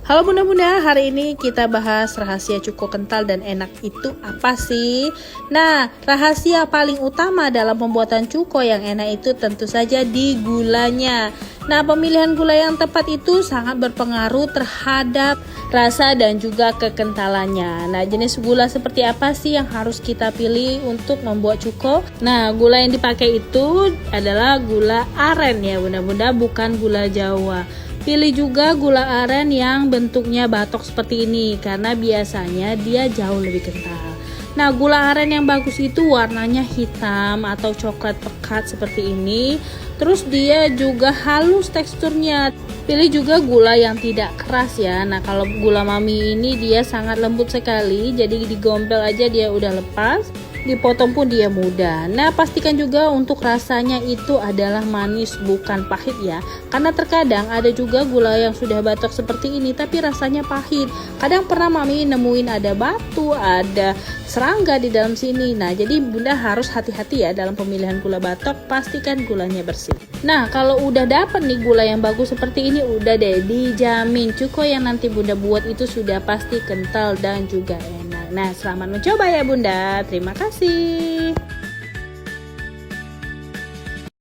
Halo bunda-bunda, hari ini kita bahas rahasia cuko kental dan enak itu apa sih? Nah, rahasia paling utama dalam pembuatan cuko yang enak itu tentu saja di gulanya. Nah, pemilihan gula yang tepat itu sangat berpengaruh terhadap rasa dan juga kekentalannya. Nah, jenis gula seperti apa sih yang harus kita pilih untuk membuat cuko? Nah, gula yang dipakai itu adalah gula aren ya bunda-bunda, bukan gula Jawa. Pilih juga gula aren yang bentuknya batok seperti ini karena biasanya dia jauh lebih kental. Nah, gula aren yang bagus itu warnanya hitam atau coklat pekat seperti ini. Terus dia juga halus teksturnya. Pilih juga gula yang tidak keras ya. Nah, kalau gula mami ini dia sangat lembut sekali, jadi digompel aja dia udah lepas. Dipotong pun dia mudah. Nah, pastikan juga untuk rasanya itu adalah manis bukan pahit ya. Karena terkadang ada juga gula yang sudah batok seperti ini tapi rasanya pahit. Kadang pernah mami nemuin ada batu, ada serangga di dalam sini. Nah, jadi bunda harus hati-hati ya dalam pemilihan gula batok, pastikan gulanya bersih. Nah, kalau udah dapet nih gula yang bagus seperti ini, udah deh dijamin cuko yang nanti bunda buat itu sudah pasti kental dan juga enak. Nah, selamat mencoba ya bunda. Terima kasih.